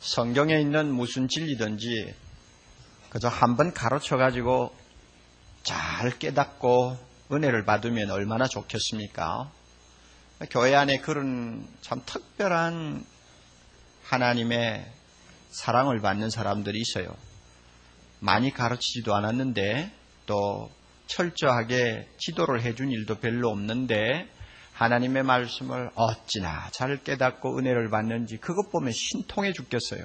성경에 있는 무슨 진리든지 그저 한번 가르쳐가지고 잘 깨닫고 은혜를 받으면 얼마나 좋겠습니까? 교회 안에 그런 참 특별한 하나님의 사랑을 받는 사람들이 있어요. 많이 가르치지도 않았는데 또 철저하게 지도를 해준 일도 별로 없는데 하나님의 말씀을 어찌나 잘 깨닫고 은혜를 받는지 그것 보면 신통해 죽겠어요.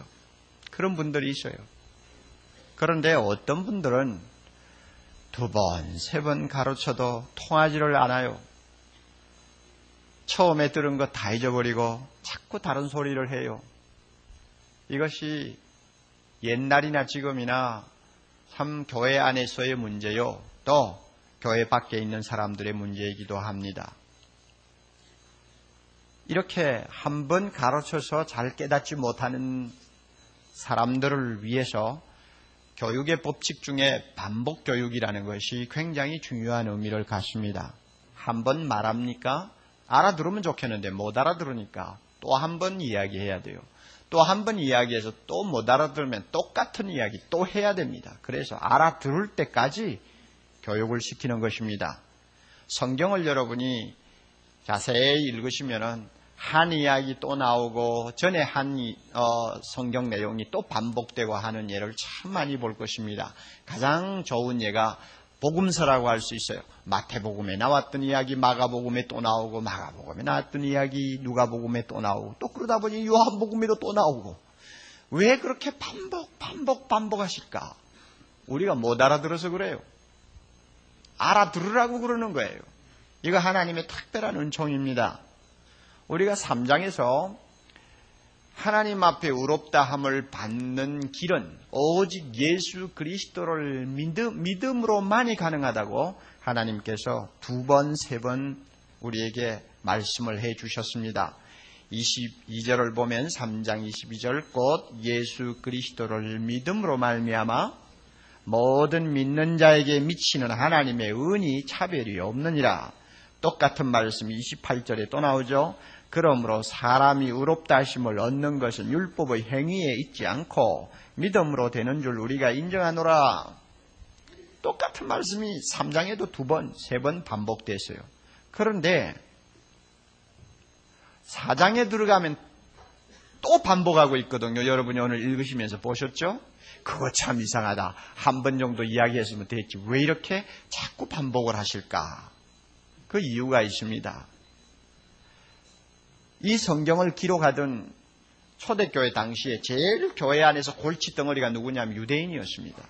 그런 분들이 있어요. 그런데 어떤 분들은 2번, 3번 가르쳐도 통하지를 않아요. 처음에 들은 거 다 잊어버리고 자꾸 다른 소리를 해요. 이것이 옛날이나 지금이나 참 교회 안에서의 문제요. 또 교회 밖에 있는 사람들의 문제이기도 합니다. 이렇게 한번 가르쳐서 잘 깨닫지 못하는 사람들을 위해서 교육의 법칙 중에 반복 교육이라는 것이 굉장히 중요한 의미를 갖습니다. 한 번 말합니까? 알아들으면 좋겠는데 못 알아들으니까 또 한 번 이야기해야 돼요. 또 한 번 이야기해서 또 못 알아들으면 똑같은 이야기 또 해야 됩니다. 그래서 알아들을 때까지 교육을 시키는 것입니다. 성경을 여러분이 자세히 읽으시면은 한 이야기 또 나오고 전에 한 성경 내용이 또 반복되고 하는 예를 참 많이 볼 것입니다. 가장 좋은 예가 복음서라고 할 수 있어요. 마태복음에 나왔던 이야기 마가복음에 또 나오고 마가복음에 나왔던 이야기 누가복음에 또 나오고 또 그러다 보니 요한복음에도 또 나오고 왜 그렇게 반복하실까? 우리가 못 알아들어서 그래요. 알아들으라고 그러는 거예요. 이거 하나님의 특별한 은총입니다. 우리가 3장에서 하나님 앞에 의롭다함을 받는 길은 오직 예수 그리스도를 믿음으로만이 가능하다고 하나님께서 2번, 3번 우리에게 말씀을 해 주셨습니다. 22절을 보면 3장 22절 곧 예수 그리스도를 믿음으로 말미암아 모든 믿는 자에게 미치는 하나님의 은이 차별이 없느니라. 똑같은 말씀 28절에 또 나오죠. 그러므로 사람이 의롭다 하심을 얻는 것은 율법의 행위에 있지 않고 믿음으로 되는 줄 우리가 인정하노라. 똑같은 말씀이 3장에도 2번, 3번 반복됐어요. 그런데 4장에 들어가면 또 반복하고 있거든요. 여러분이 오늘 읽으시면서 보셨죠? 그거 참 이상하다. 한 번 정도 이야기했으면 됐지. 왜 이렇게 자꾸 반복을 하실까? 그 이유가 있습니다. 이 성경을 기록하던 초대교회 당시에 제일 교회 안에서 골칫덩어리가 누구냐면 유대인이었습니다.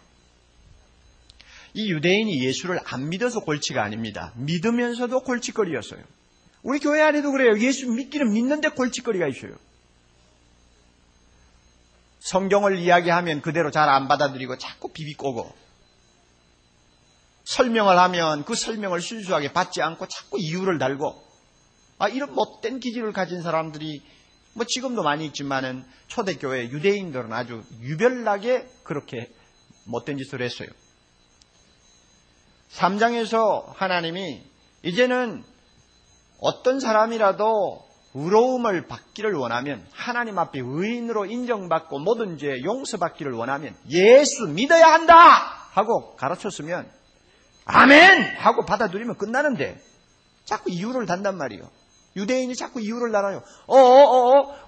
이 유대인이 예수를 안 믿어서 골치가 아닙니다. 믿으면서도 골칫거리였어요. 우리 교회 안에도 그래요. 예수 믿기는 믿는데 골칫거리가 있어요. 성경을 이야기하면 그대로 잘 안 받아들이고 자꾸 비비꼬고 설명을 하면 그 설명을 순수하게 받지 않고 자꾸 이유를 달고 이런 못된 기질을 가진 사람들이 지금도 많이 있지만은 초대교회 유대인들은 아주 유별나게 그렇게 못된 짓을 했어요. 3장에서 하나님이 이제는 어떤 사람이라도 의로움을 받기를 원하면 하나님 앞에 의인으로 인정받고 모든 죄 용서받기를 원하면 예수 믿어야 한다 하고 가르쳤으면 아멘 하고 받아들이면 끝나는데 자꾸 이유를 단단 말이에요. 유대인이 자꾸 이유를 달아요.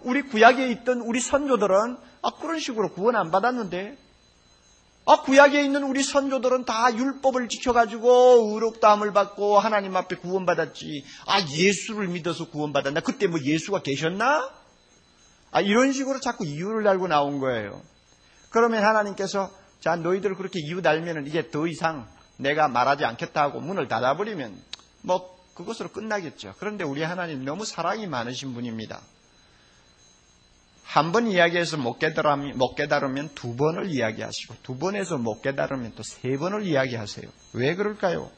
우리 구약에 있던 우리 선조들은 그런 식으로 구원 안 받았는데 구약에 있는 우리 선조들은 다 율법을 지켜가지고 의롭다함을 받고 하나님 앞에 구원받았지. 예수를 믿어서 구원받았나? 그때 예수가 계셨나? 이런 식으로 자꾸 이유를 달고 나온 거예요. 그러면 하나님께서 자 너희들 그렇게 이유 달면은 이제 더 이상 내가 말하지 않겠다 하고 문을 닫아버리면 그것으로 끝나겠죠. 그런데 우리 하나님 너무 사랑이 많으신 분입니다. 한 번 이야기해서 못 깨달으면 2번을 이야기하시고 2번에서 못 깨달으면 또 3번을 이야기하세요. 왜 그럴까요?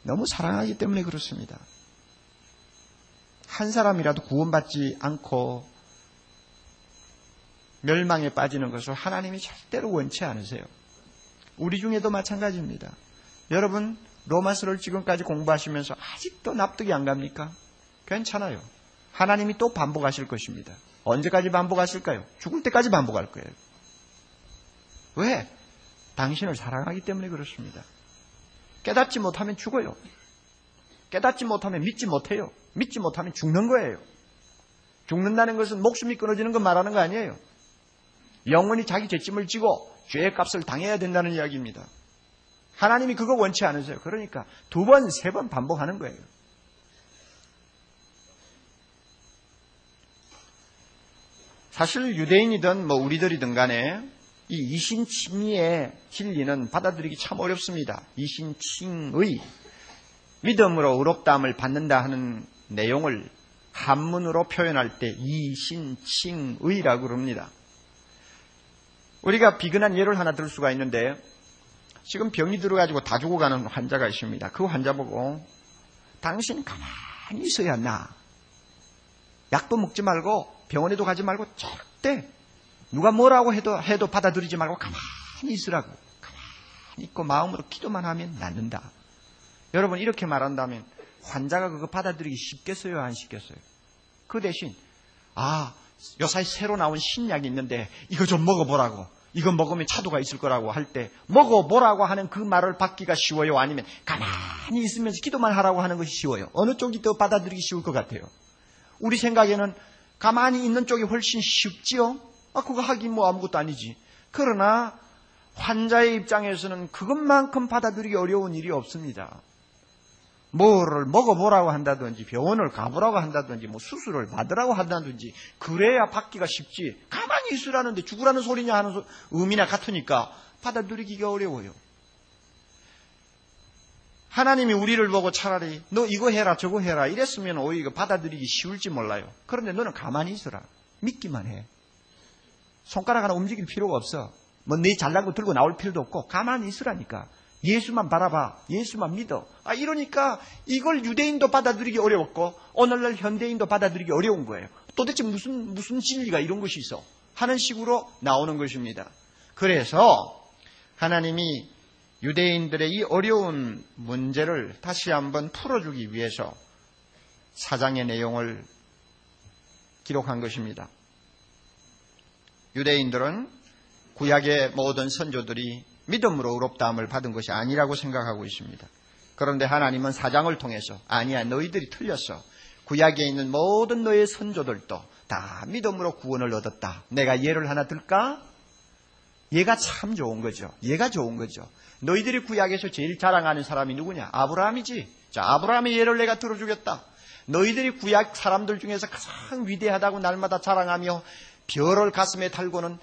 너무 사랑하기 때문에 그렇습니다. 한 사람이라도 구원받지 않고 멸망에 빠지는 것을 하나님이 절대로 원치 않으세요. 우리 중에도 마찬가지입니다. 여러분 로마서를 지금까지 공부하시면서 아직도 납득이 안 갑니까? 괜찮아요. 하나님이 또 반복하실 것입니다. 언제까지 반복하실까요? 죽을 때까지 반복할 거예요. 왜? 당신을 사랑하기 때문에 그렇습니다. 깨닫지 못하면 죽어요. 깨닫지 못하면 믿지 못해요. 믿지 못하면 죽는 거예요. 죽는다는 것은 목숨이 끊어지는 것 말하는 거 아니에요. 영원히 자기 죄짐을 지고 죄의 값을 당해야 된다는 이야기입니다. 하나님이 그거 원치 않으세요. 그러니까 2번, 3번 반복하는 거예요. 사실 유대인이든 우리들이든 간에 이 이신칭의의 진리는 받아들이기 참 어렵습니다. 이신칭의, 믿음으로 의롭다함을 받는다 하는 내용을 한문으로 표현할 때 이신칭의라고 그럽니다. 우리가 비근한 예를 하나 들 수가 있는데, 지금 병이 들어가지고 다 죽어가는 환자가 있습니다. 그 환자 보고 당신 가만히 있어야 나. 약도 먹지 말고 병원에도 가지 말고 절대 누가 뭐라고 해도 받아들이지 말고 가만히 있으라고. 가만히 있고 마음으로 기도만 하면 낫는다. 여러분, 이렇게 말한다면 환자가 그거 받아들이기 쉽겠어요? 안 쉽겠어요? 그 대신 요사이 새로 나온 신약이 있는데 이거 좀 먹어보라고, 이거 먹으면 차도가 있을 거라고 할 때 먹어보라고 하는 그 말을 받기가 쉬워요? 아니면 가만히 있으면서 기도만 하라고 하는 것이 쉬워요? 어느 쪽이 더 받아들이기 쉬울 것 같아요? 우리 생각에는 가만히 있는 쪽이 훨씬 쉽지요? 그거 하긴 아무것도 아니지. 그러나 환자의 입장에서는 그것만큼 받아들이기 어려운 일이 없습니다. 뭐를 먹어보라고 한다든지 병원을 가보라고 한다든지 수술을 받으라고 한다든지 그래야 받기가 쉽지, 가만히 있으라는데 죽으라는 소리냐 하는 의미나 같으니까 받아들이기가 어려워요. 하나님이 우리를 보고 차라리 너 이거 해라 저거 해라 이랬으면 오히려 받아들이기 쉬울지 몰라요. 그런데 너는 가만히 있어라. 믿기만 해. 손가락 하나 움직일 필요가 없어. 네 잘난 거 들고 나올 필요도 없고 가만히 있으라니까. 예수만 바라봐. 예수만 믿어. 이러니까 이걸 유대인도 받아들이기 어려웠고 오늘날 현대인도 받아들이기 어려운 거예요. 도대체 무슨 진리가 이런 것이 있어 하는 식으로 나오는 것입니다. 그래서 하나님이 유대인들의 이 어려운 문제를 다시 한번 풀어주기 위해서 4장의 내용을 기록한 것입니다. 유대인들은 구약의 모든 선조들이 믿음으로 의롭다함을 받은 것이 아니라고 생각하고 있습니다. 그런데 하나님은 4장을 통해서 아니야, 너희들이 틀렸어. 구약에 있는 모든 너의 선조들도 다 믿음으로 구원을 얻었다. 내가 예를 하나 들까? 얘가 참 좋은 거죠. 얘가 좋은 거죠. 너희들이 구약에서 제일 자랑하는 사람이 누구냐? 아브라함이지. 자, 아브라함의 예를 내가 들어주겠다. 너희들이 구약 사람들 중에서 가장 위대하다고 날마다 자랑하며 별을 가슴에 달고는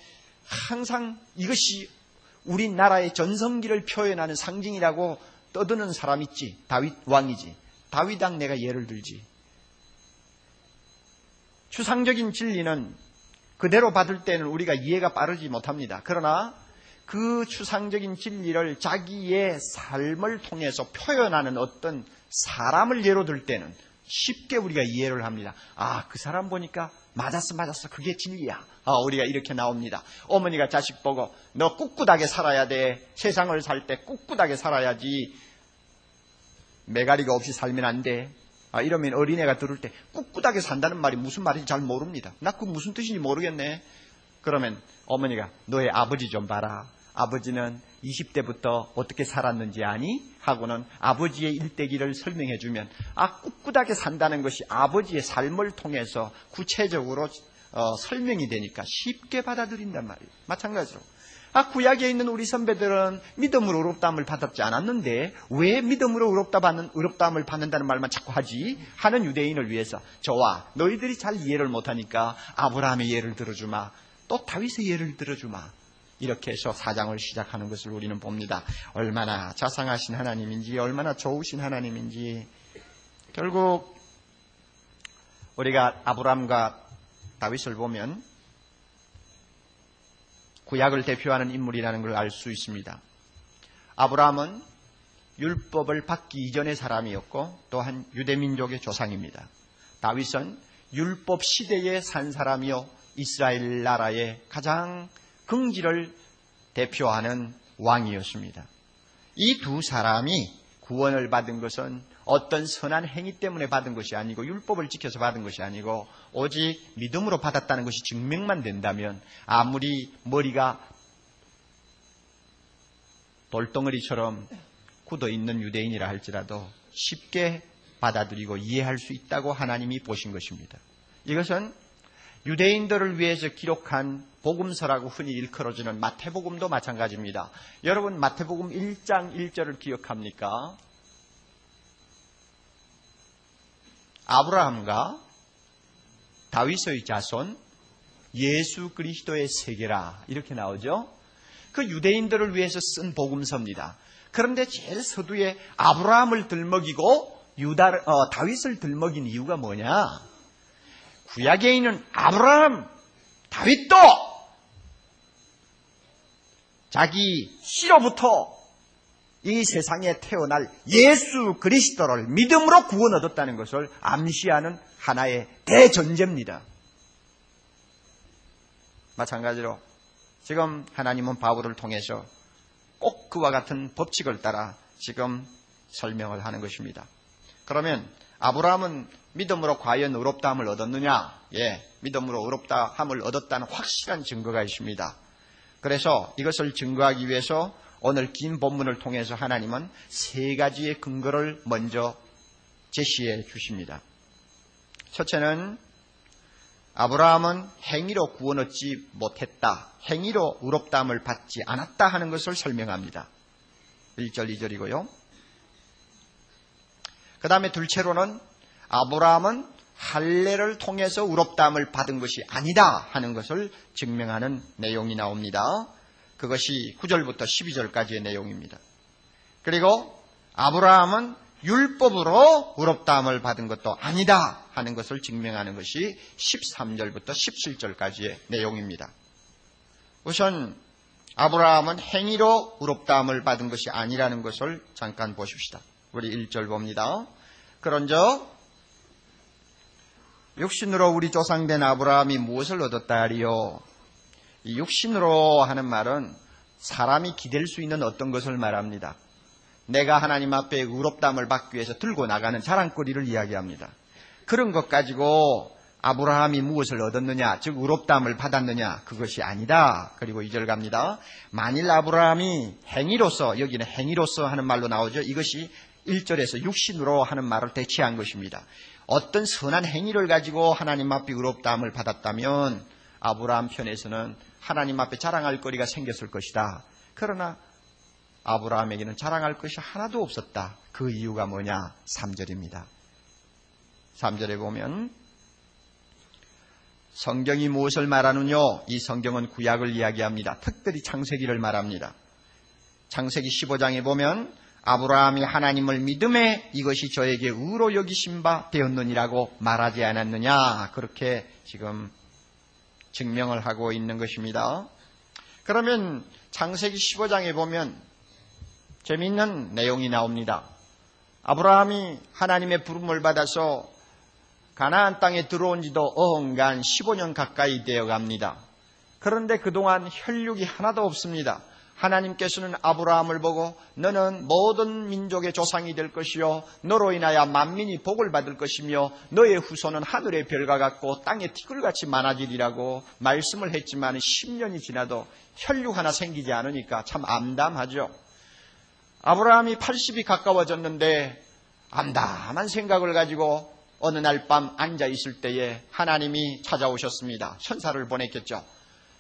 항상 이것이 우리나라의 전성기를 표현하는 상징이라고 떠드는 사람 있지. 다윗 왕이지. 다윗왕 내가 예를 들지. 추상적인 진리는 그대로 받을 때는 우리가 이해가 빠르지 못합니다. 그러나 그 추상적인 진리를 자기의 삶을 통해서 표현하는 어떤 사람을 예로 들 때는 쉽게 우리가 이해를 합니다. 그 사람 보니까 맞았어. 그게 진리야. 우리가 이렇게 나옵니다. 어머니가 자식 보고 너 꿋꿋하게 살아야 돼. 세상을 살 때 꿋꿋하게 살아야지. 매가리가 없이 살면 안 돼. 이러면 어린애가 들을 때 꿋꿋하게 산다는 말이 무슨 말인지 잘 모릅니다. 나 그 무슨 뜻인지 모르겠네. 그러면 어머니가 너의 아버지 좀 봐라. 아버지는 20대부터 어떻게 살았는지 아니? 하고는 아버지의 일대기를 설명해 주면 꿋꿋하게 산다는 것이 아버지의 삶을 통해서 구체적으로 설명이 되니까 쉽게 받아들인단 말이에요. 마찬가지로 구약에 있는 우리 선배들은 믿음으로 의롭다함을 받았지 않았는데 왜 믿음으로 의롭다함을 받는다는 말만 자꾸 하지? 하는 유대인을 위해서 저와 너희들이 잘 이해를 못하니까 아브라함의 예를 들어주마. 또 다윗의 예를 들어주마. 이렇게 해서 4장을 시작하는 것을 우리는 봅니다. 얼마나 자상하신 하나님인지, 얼마나 좋으신 하나님인지. 결국 우리가 아브라함과 다윗을 보면 구약을 대표하는 인물이라는 걸 알 수 있습니다. 아브라함은 율법을 받기 이전의 사람이었고 또한 유대민족의 조상입니다. 다윗은 율법 시대에 산 사람이요 이스라엘 나라의 가장 긍지를 대표하는 왕이었습니다. 이 두 사람이 구원을 받은 것은 어떤 선한 행위 때문에 받은 것이 아니고 율법을 지켜서 받은 것이 아니고 오직 믿음으로 받았다는 것이 증명만 된다면 아무리 머리가 돌덩어리처럼 굳어있는 유대인이라 할지라도 쉽게 받아들이고 이해할 수 있다고 하나님이 보신 것입니다. 이것은 유대인들을 위해서 기록한 복음서라고 흔히 일컬어지는 마태복음도 마찬가지입니다. 여러분 마태복음 1장 1절을 기억합니까? 아브라함과 다윗의 자손 예수 그리스도의 세계라 이렇게 나오죠. 그 유대인들을 위해서 쓴 복음서입니다. 그런데 제일 서두에 아브라함을 들먹이고 다윗을 들먹인 이유가 뭐냐? 구약에 있는 아브라함, 다윗도 자기 씨로부터 이 세상에 태어날 예수 그리스도를 믿음으로 구원 얻었다는 것을 암시하는 하나의 대전제입니다. 마찬가지로 지금 하나님은 바울을 통해서 꼭 그와 같은 법칙을 따라 지금 설명을 하는 것입니다. 그러면 아브라함은 믿음으로 과연 의롭다함을 얻었느냐? 예, 믿음으로 의롭다함을 얻었다는 확실한 증거가 있습니다. 그래서 이것을 증거하기 위해서 오늘 긴 본문을 통해서 하나님은 세 가지의 근거를 먼저 제시해 주십니다. 첫째는 아브라함은 행위로 구원 얻지 못했다. 행위로 의롭다함을 받지 않았다 하는 것을 설명합니다. 1절, 2절이고요. 그 다음에 둘째로는 아브라함은 할례를 통해서 의롭다함을 받은 것이 아니다 하는 것을 증명하는 내용이 나옵니다. 그것이 9절부터 12절까지의 내용입니다. 그리고 아브라함은 율법으로 의롭다함을 받은 것도 아니다 하는 것을 증명하는 것이 13절부터 17절까지의 내용입니다. 우선 아브라함은 행위로 의롭다함을 받은 것이 아니라는 것을 잠깐 보십시다. 우리 1절 봅니다. 그런즉 육신으로 우리 조상된 아브라함이 무엇을 얻었다 하리요? 이 육신으로 하는 말은 사람이 기댈 수 있는 어떤 것을 말합니다. 내가 하나님 앞에 의롭다함을 받기 위해서 들고 나가는 자랑거리를 이야기합니다. 그런 것 가지고 아브라함이 무엇을 얻었느냐, 즉 의롭다함을 받았느냐, 그것이 아니다. 그리고 2절 갑니다. 만일 아브라함이 행위로서, 여기는 행위로서 하는 말로 나오죠. 이것이 1절에서 육신으로 하는 말을 대체한 것입니다. 어떤 선한 행위를 가지고 하나님 앞에 의롭다함을 받았다면 아브라함 편에서는 하나님 앞에 자랑할 거리가 생겼을 것이다. 그러나 아브라함에게는 자랑할 것이 하나도 없었다. 그 이유가 뭐냐? 3절입니다. 3절에 보면 성경이 무엇을 말하느뇨? 이 성경은 구약을 이야기합니다. 특별히 창세기를 말합니다. 창세기 15장에 보면 아브라함이 하나님을 믿음에 이것이 저에게 의로 여기신 바 되었느니라고 말하지 않았느냐? 그렇게 지금 증명을 하고 있는 것입니다. 그러면 창세기 15장에 보면 재미있는 내용이 나옵니다. 아브라함이 하나님의 부름을 받아서 가나안 땅에 들어온 지도 어언간 15년 가까이 되어 갑니다. 그런데 그동안 혈육이 하나도 없습니다. 하나님께서는 아브라함을 보고 너는 모든 민족의 조상이 될 것이요 너로 인하여 만민이 복을 받을 것이며 너의 후손은 하늘의 별과 같고 땅의 티끌같이 많아지리라고 말씀을 했지만 10년이 지나도 혈육 하나 생기지 않으니까 참 암담하죠. 아브라함이 80이 가까워졌는데 암담한 생각을 가지고 어느 날 밤 앉아 있을 때에 하나님이 찾아오셨습니다. 천사를 보냈겠죠.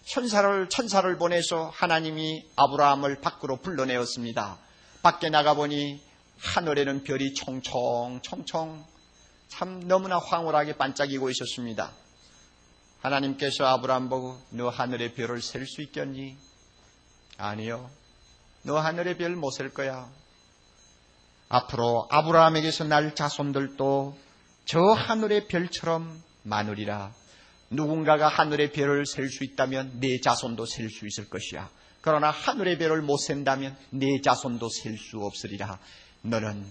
천사를 보내서 하나님이 아브라함을 밖으로 불러내었습니다. 밖에 나가보니 하늘에는 별이 총총 참 너무나 황홀하게 반짝이고 있었습니다. 하나님께서 아브라함 보고 너 하늘의 별을 셀 수 있겠니? 아니요. 너 하늘의 별 못 셀 거야. 앞으로 아브라함에게서 날 자손들도 저 하늘의 별처럼 많으리라. 누군가가 하늘의 별을 셀 수 있다면 내 자손도 셀 수 있을 것이야. 그러나 하늘의 별을 못 센다면 내 자손도 셀 수 없으리라. 너는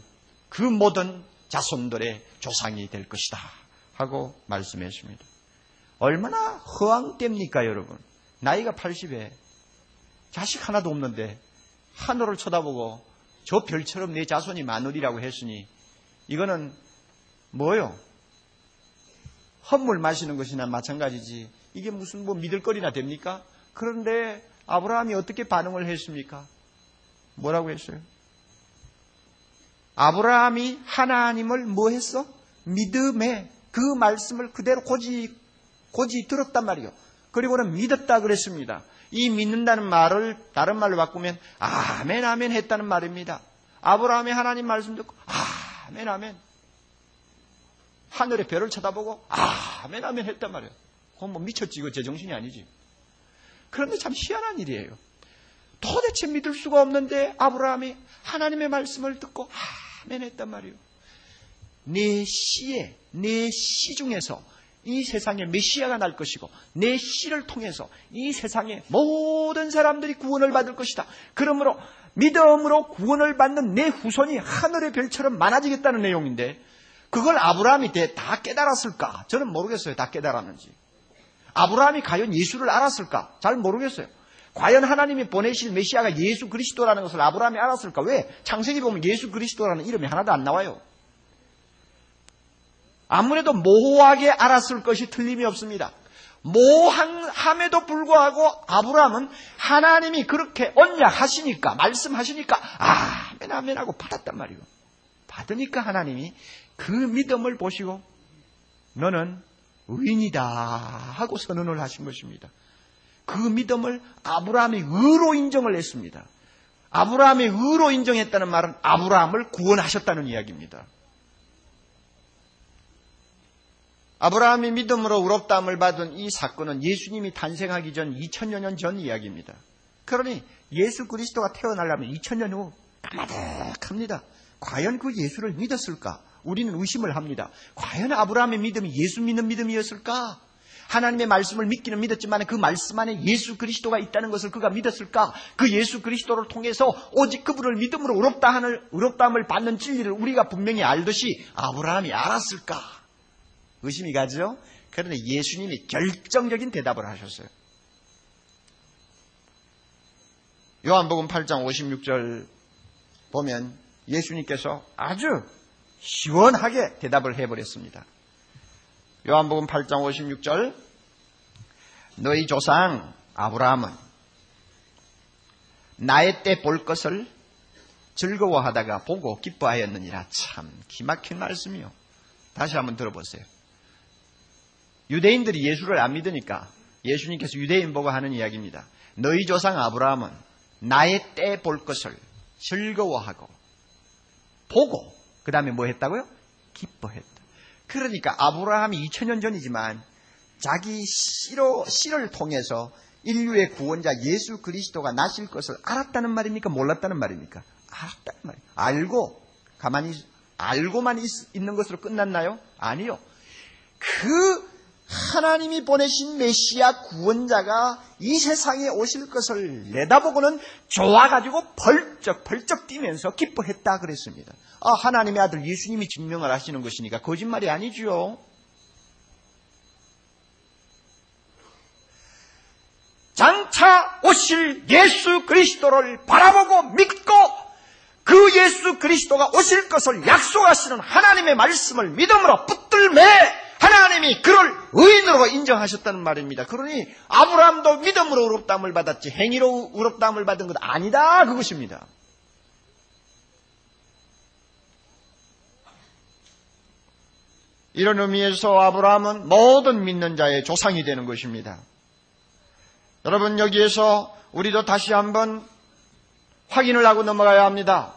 그 모든 자손들의 조상이 될 것이다 하고 말씀했습니다. 얼마나 허황됩니까 여러분. 나이가 80에 자식 하나도 없는데 하늘을 쳐다보고 저 별처럼 내 자손이 많으리라고 했으니 이거는 뭐요? 헛물 마시는 것이나 마찬가지지. 이게 무슨 믿을 거리나 됩니까? 그런데 아브라함이 어떻게 반응을 했습니까? 뭐라고 했어요? 아브라함이 하나님을 뭐 했어? 믿음에 그 말씀을 그대로 고지 들었단 말이요. 그리고는 믿었다 그랬습니다. 이 믿는다는 말을 다른 말로 바꾸면 아멘 아멘 했다는 말입니다. 아브라함이 하나님 말씀 듣고 아멘 아멘, 하늘의 별을 쳐다보고 아멘 아멘 했단 말이에요. 그건 미쳤지, 이거 제정신이 아니지. 그런데 참 희한한 일이에요. 도대체 믿을 수가 없는데 아브라함이 하나님의 말씀을 듣고 아멘 했단 말이에요. 내 시 중에서 이 세상에 메시아가 날 것이고 내 씨를 통해서 이 세상의 모든 사람들이 구원을 받을 것이다. 그러므로 믿음으로 구원을 받는 내 후손이 하늘의 별처럼 많아지겠다는 내용인데, 그걸 아브라함이 다 깨달았을까? 저는 모르겠어요. 다 깨달았는지. 아브라함이 과연 예수를 알았을까? 잘 모르겠어요. 과연 하나님이 보내실 메시아가 예수 그리스도라는 것을 아브라함이 알았을까? 왜? 창세기 보면 예수 그리스도라는 이름이 하나도 안 나와요. 아무래도 모호하게 알았을 것이 틀림이 없습니다. 모호함에도 불구하고 아브라함은 하나님이 그렇게 언약하시니까, 말씀하시니까 아멘 아멘 하고 받았단 말이에요. 받으니까 하나님이 그 믿음을 보시고 너는 의인이다 하고 선언을 하신 것입니다. 그 믿음을 아브라함이 의로 인정을 했습니다. 아브라함이 의로 인정했다는 말은 아브라함을 구원하셨다는 이야기입니다. 아브라함이 믿음으로 의롭다함을 받은 이 사건은 예수님이 탄생하기 전 2000여 년 전 이야기입니다. 그러니 예수 그리스도가 태어나려면 2000년 후 까마득합니다. 과연 그 예수를 믿었을까? 우리는 의심을 합니다. 과연 아브라함의 믿음이 예수 믿는 믿음이었을까? 하나님의 말씀을 믿기는 믿었지만 그 말씀 안에 예수 그리스도가 있다는 것을 그가 믿었을까? 그 예수 그리스도를 통해서 오직 그분을 믿음으로 의롭다함을 받는 진리를 우리가 분명히 알듯이 아브라함이 알았을까? 의심이 가죠? 그런데 예수님이 결정적인 대답을 하셨어요. 요한복음 8장 56절 보면 예수님께서 아주 시원하게 대답을 해버렸습니다. 요한복음 8장 56절, 너희 조상 아브라함은 나의 때 볼 것을 즐거워하다가 보고 기뻐하였느니라. 참 기막힌 말씀이요. 다시 한번 들어보세요. 유대인들이 예수를 안 믿으니까 예수님께서 유대인 보고 하는 이야기입니다. 너희 조상 아브라함은 나의 때 볼 것을 즐거워하고 보고 그 다음에 뭐 했다고요? 기뻐했다. 그러니까 아브라함이 2000년 전이지만 자기 씨를 통해서 인류의 구원자 예수 그리스도가 나실 것을 알았다는 말입니까? 몰랐다는 말입니까? 알았다는 말이에요. 알고만 있는 것으로 끝났나요? 아니요. 그 하나님이 보내신 메시아 구원자가 이 세상에 오실 것을 내다보고는 좋아가지고 벌쩍 뛰면서 기뻐했다 그랬습니다. 하나님의 아들 예수님이 증명을 하시는 것이니까 거짓말이 아니죠. 장차 오실 예수 그리스도를 바라보고 믿고 그 예수 그리스도가 오실 것을 약속하시는 하나님의 말씀을 믿음으로 붙들매 하나님이 그를 의인으로 인정하셨다는 말입니다. 그러니 아브라함도 믿음으로 의롭다함을 받았지 행위로 의롭다함을 받은 것 아니다 그것입니다. 이런 의미에서 아브라함은 모든 믿는 자의 조상이 되는 것입니다. 여러분, 여기에서 우리도 다시 한번 확인을 하고 넘어가야 합니다.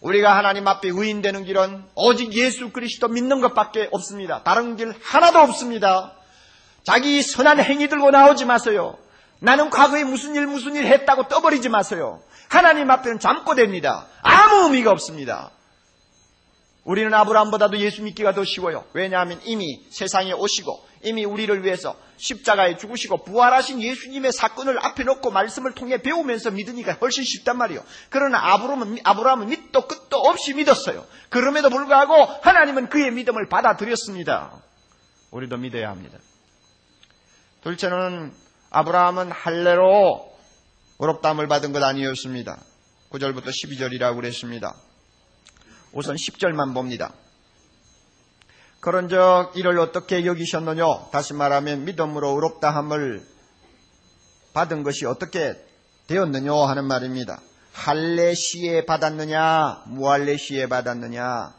우리가 하나님 앞에 의인 되는 길은 오직 예수 그리스도 믿는 것밖에 없습니다. 다른 길 하나도 없습니다. 자기 선한 행위 들고 나오지 마세요. 나는 과거에 무슨 일 했다고 떠버리지 마세요. 하나님 앞에는 잠꼬됩니다. 아무 의미가 없습니다. 우리는 아브라함보다도 예수 믿기가 더 쉬워요. 왜냐하면 이미 세상에 오시고 이미 우리를 위해서 십자가에 죽으시고 부활하신 예수님의 사건을 앞에 놓고 말씀을 통해 배우면서 믿으니까 훨씬 쉽단 말이에요. 그러나 아브라함은 밑도 끝도 없이 믿었어요. 그럼에도 불구하고 하나님은 그의 믿음을 받아들였습니다. 우리도 믿어야 합니다. 둘째는 아브라함은 할례로 의롭다함을 받은 것 아니었습니다. 9절부터 12절이라고 그랬습니다. 우선 10절만 봅니다. 그런즉 이를 어떻게 여기셨느냐? 다시 말하면 믿음으로 의롭다함을 받은 것이 어떻게 되었느냐 하는 말입니다. 할례시에 받았느냐, 무할례시에 받았느냐?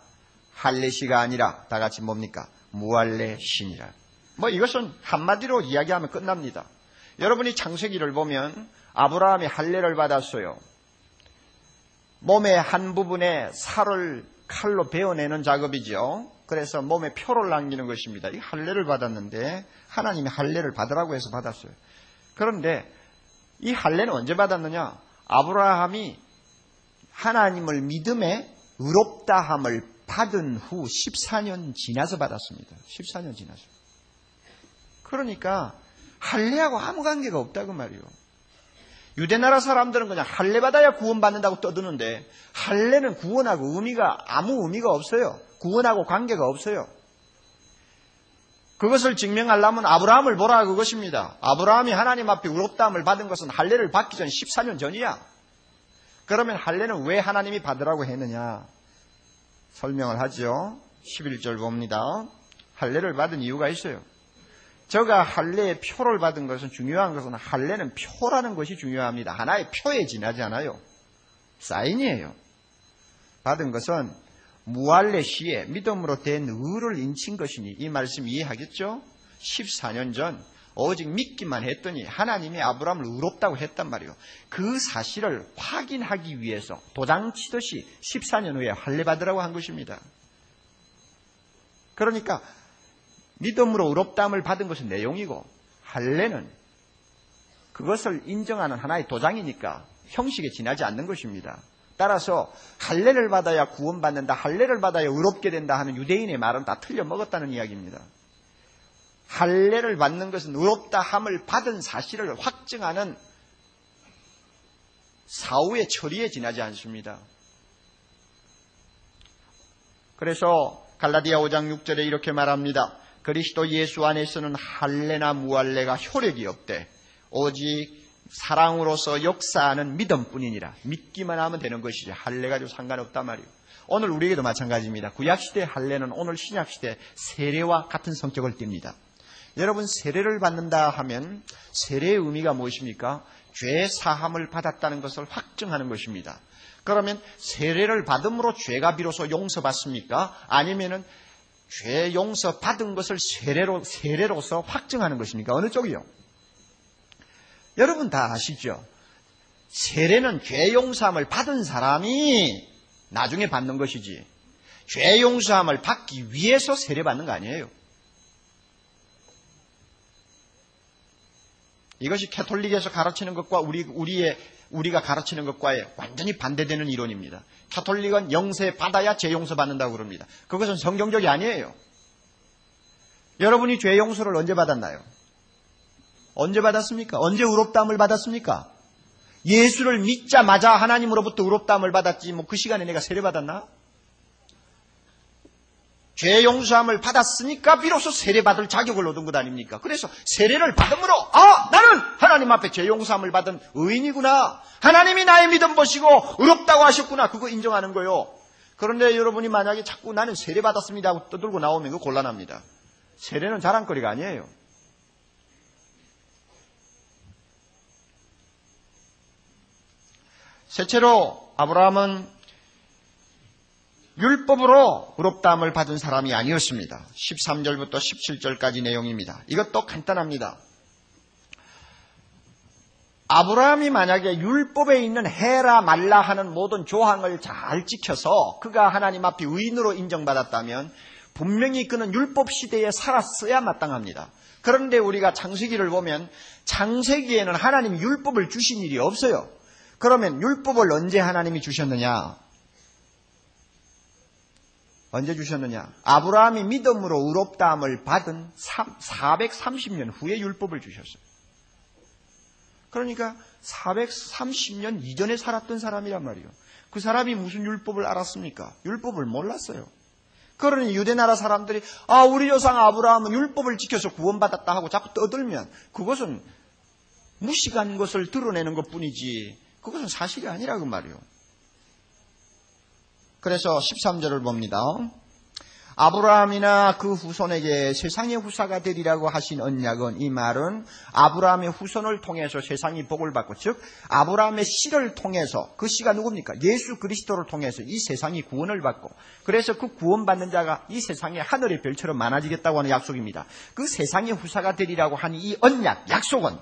할례시가 아니라 다 같이 뭡니까? 무할례시니라. 이것은 한마디로 이야기하면 끝납니다. 여러분이 창세기를 보면 아브라함이 할례를 받았어요. 몸의 한 부분에 살을 칼로 베어내는 작업이죠. 그래서 몸에 표를 남기는 것입니다. 이 할례를 받았는데 하나님이 할례를 받으라고 해서 받았어요. 그런데 이 할례는 언제 받았느냐? 아브라함이 하나님을 믿음에 의롭다함을 받은 후 14년 지나서 받았습니다. 14년 지나서. 그러니까 할례하고 아무 관계가 없다고 말이에요. 유대나라 사람들은 그냥 할례 받아야 구원받는다고 떠드는데 할례는 구원하고 아무 의미가 없어요. 구원하고 관계가 없어요. 그것을 증명하려면 아브라함을 보라 그것입니다. 아브라함이 하나님 앞에 의롭다함을 받은 것은 할례를 받기 전 14년 전이야. 그러면 할례는 왜 하나님이 받으라고 했느냐? 설명을 하죠. 11절 봅니다. 할례를 받은 이유가 있어요. 저가 할례의 표를 받은 것은 중요한 것은 할례는 표라는 것이 중요합니다. 하나의 표에 지나지 않아요. 사인이에요. 받은 것은 무할례 시에 믿음으로 된 의를 인친 것이니 이 말씀 이해하겠죠? 14년 전 오직 믿기만 했더니 하나님이 아브라함을 의롭다고 했단 말이에요. 그 사실을 확인하기 위해서 도장치듯이 14년 후에 할례 받으라고 한 것입니다. 그러니까 믿음으로 의롭다함을 받은 것은 내용이고 할례는 그것을 인정하는 하나의 도장이니까 형식에 지나지 않는 것입니다. 따라서 할례를 받아야 구원받는다, 할례를 받아야 의롭게 된다 하는 유대인의 말은 다 틀려 먹었다는 이야기입니다. 할례를 받는 것은 의롭다함을 받은 사실을 확증하는 사후의 처리에 지나지 않습니다. 그래서 갈라디아 5장 6절에 이렇게 말합니다. 그리스도 예수 안에서는 할례나 무할례가 효력이 없대. 오직 사랑으로서 역사하는 믿음뿐이니라. 믿기만 하면 되는 것이지 할례 가지고 상관없단 말이에요. 오늘 우리에게도 마찬가지입니다. 구약시대의 할례는 오늘 신약시대 세례와 같은 성격을 띱니다. 여러분 세례를 받는다 하면 세례의 의미가 무엇입니까? 죄 사함을 받았다는 것을 확증하는 것입니다. 그러면 세례를 받음으로 죄가 비로소 용서받습니까? 아니면은 죄 용서 받은 것을 세례로서 확증하는 것입니까? 어느 쪽이요? 여러분 다 아시죠? 세례는 죄 용서함을 받은 사람이 나중에 받는 것이지 죄 용서함을 받기 위해서 세례 받는 거 아니에요. 이것이 캐톨릭에서 가르치는 것과 우리가 가르치는 것과의 완전히 반대되는 이론입니다. 캐톨릭은 영세 받아야 죄 용서 받는다고 그럽니다. 그것은 성경적이 아니에요. 여러분이 죄 용서를 언제 받았나요? 언제 받았습니까? 언제 의롭다함을 받았습니까? 예수를 믿자마자 하나님으로부터 의롭다함을 받았지 그 시간에 내가 세례 받았나? 죄 용서함을 받았으니까 비로소 세례 받을 자격을 얻은 것 아닙니까? 그래서 세례를 받음으로 나는 하나님 앞에 죄 용서함을 받은 의인이구나. 하나님이 나의 믿음 보시고 의롭다고 하셨구나. 그거 인정하는 거요. 그런데 여러분이 만약에 자꾸 나는 세례 받았습니다 하고 떠들고 나오면 그거 곤란합니다. 세례는 자랑거리가 아니에요. 셋째로 아브라함은 율법으로 의롭다함을 받은 사람이 아니었습니다. 13절부터 17절까지 내용입니다. 이것도 간단합니다. 아브라함이 만약에 율법에 있는 해라 말라 하는 모든 조항을 잘 지켜서 그가 하나님 앞에 의인으로 인정받았다면 분명히 그는 율법 시대에 살았어야 마땅합니다. 그런데 우리가 창세기를 보면 창세기에는 하나님이 율법을 주신 일이 없어요. 그러면 율법을 언제 하나님이 주셨느냐? 언제 주셨느냐? 아브라함이 믿음으로 의롭다함을 받은 430년 후에 율법을 주셨어요. 그러니까 430년 이전에 살았던 사람이란 말이에요. 그 사람이 무슨 율법을 알았습니까? 율법을 몰랐어요. 그러니 유대나라 사람들이 우리 조상 아브라함은 율법을 지켜서 구원받았다 하고 자꾸 떠들면 그것은 무식한 것을 드러내는 것뿐이지 그것은 사실이 아니라고 말이에요. 그래서 13절을 봅니다. 아브라함이나 그 후손에게 세상의 후사가 되리라고 하신 언약은, 이 말은 아브라함의 후손을 통해서 세상이 복을 받고, 즉 아브라함의 씨를 통해서, 그 씨가 누굽니까? 예수 그리스도를 통해서 이 세상이 구원을 받고, 그래서 그 구원받는 자가 이 세상에 하늘의 별처럼 많아지겠다고 하는 약속입니다. 그 세상의 후사가 되리라고 하는 이 언약, 약속은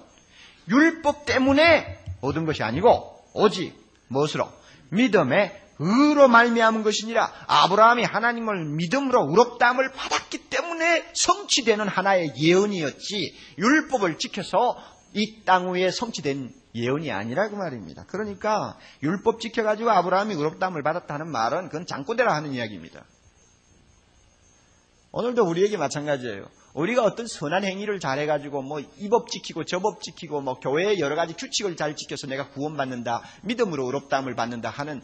율법 때문에 얻은 것이 아니고 오직 무엇으로? 믿음의 의로 말미암은 것이니라. 아브라함이 하나님을 믿음으로 의롭다함을 받았기 때문에 성취되는 하나의 예언이었지, 율법을 지켜서 이 땅 위에 성취된 예언이 아니라고 말입니다. 그러니까 율법 지켜가지고 아브라함이 의롭다함을 받았다는 말은 그건 장꼬대라 하는 이야기입니다. 오늘도 우리에게 마찬가지예요. 우리가 어떤 선한 행위를 잘해가지고 이 법 지키고 저 법 지키고 교회의 여러 가지 규칙을 잘 지켜서 내가 구원받는다, 믿음으로 의롭다함을 받는다 하는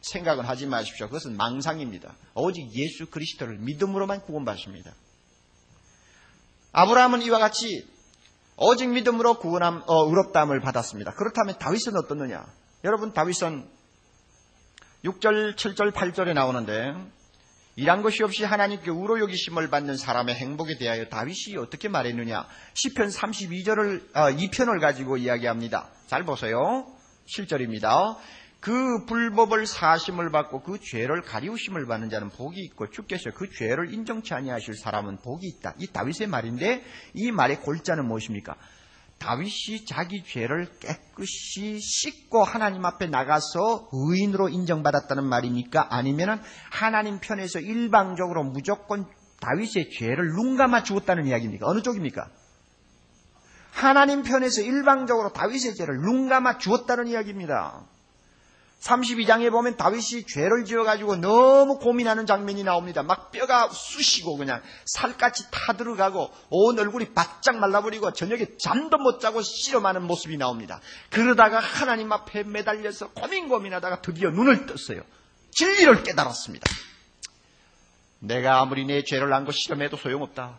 생각은 하지 마십시오. 그것은 망상입니다. 오직 예수 그리스도를 믿음으로만 구원받습니다. 아브라함은 이와 같이 오직 믿음으로 의롭다함을 받았습니다. 그렇다면 다윗은 어떻느냐? 여러분, 다윗은 6절, 7절, 8절에 나오는데, 일한 것이 없이 하나님께 우로 여기심을 받는 사람의 행복에 대하여 다윗이 어떻게 말했느냐? 시편 2편을 가지고 이야기합니다. 잘 보세요. 7절입니다. 그 불법을 사심을 받고 그 죄를 가리우심을 받는 자는 복이 있고 주께서 그 죄를 인정치 아니하실 사람은 복이 있다. 이 다윗의 말인데, 이 말의 골자는 무엇입니까? 다윗이 자기 죄를 깨끗이 씻고 하나님 앞에 나가서 의인으로 인정받았다는 말입니까? 아니면 하나님 편에서 일방적으로 무조건 다윗의 죄를 눈감아 주었다는 이야기입니까? 어느 쪽입니까? 하나님 편에서 일방적으로 다윗의 죄를 눈감아 주었다는 이야기입니다. 32장에 보면 다윗이 죄를 지어가지고 너무 고민하는 장면이 나옵니다. 막 뼈가 쑤시고 그냥 살갗이 타들어가고 온 얼굴이 바짝 말라버리고 저녁에 잠도 못 자고 씨름하는 모습이 나옵니다. 그러다가 하나님 앞에 매달려서 고민하다가 드디어 눈을 떴어요. 진리를 깨달았습니다. 내가 아무리 내 죄를 안고 씨름해도 소용없다.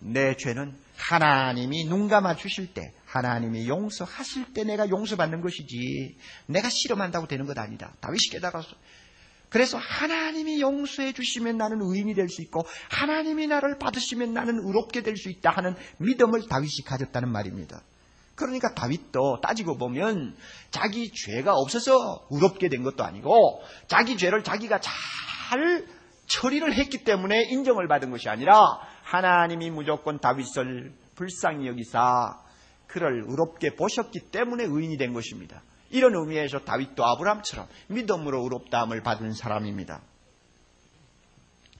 내 죄는 하나님이 눈 감아 주실 때, 하나님이 용서하실 때 내가 용서받는 것이지 내가 씨름한다고 되는 것 아니다. 다윗이 깨달았어. 그래서 하나님이 용서해 주시면 나는 의인이 될 수 있고 하나님이 나를 받으시면 나는 의롭게 될 수 있다 하는 믿음을 다윗이 가졌다는 말입니다. 그러니까 다윗도 따지고 보면 자기 죄가 없어서 의롭게 된 것도 아니고 자기 죄를 자기가 잘 처리를 했기 때문에 인정을 받은 것이 아니라 하나님이 무조건 다윗을 불쌍히 여기사 그를 의롭게 보셨기 때문에 의인이 된 것입니다. 이런 의미에서 다윗도 아브라함처럼 믿음으로 의롭다함을 받은 사람입니다.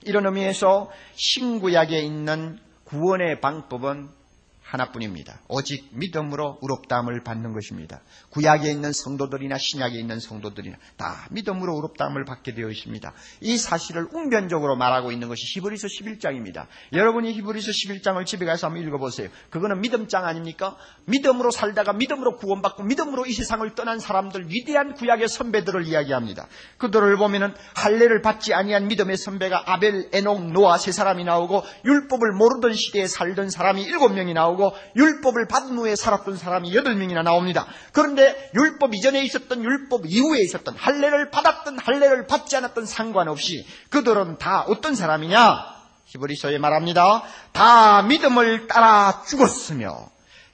이런 의미에서 신구약에 있는 구원의 방법은 하나뿐입니다. 오직 믿음으로 의롭다함을 받는 것입니다. 구약에 있는 성도들이나 신약에 있는 성도들이나 다 믿음으로 의롭다함을 받게 되어 있습니다. 이 사실을 웅변적으로 말하고 있는 것이 히브리서 11장입니다. 여러분이 히브리서 11장을 집에 가서 한번 읽어보세요. 그거는 믿음장 아닙니까? 믿음으로 살다가 믿음으로 구원받고 믿음으로 이 세상을 떠난 사람들, 위대한 구약의 선배들을 이야기합니다. 그들을 보면은 할례를 받지 아니한 믿음의 선배가 아벨, 에녹, 노아 세 사람이 나오고 율법을 모르던 시대에 살던 사람이 7명이 나오고 율법을 받은 후에 살았던 사람이 8명이나 나옵니다. 그런데 율법 이전에 있었던 율법 이후에 있었던 할례를 받았던 할례를 받지 않았던 상관없이 그들은 다 어떤 사람이냐? 히브리서에 말합니다. 다 믿음을 따라 죽었으며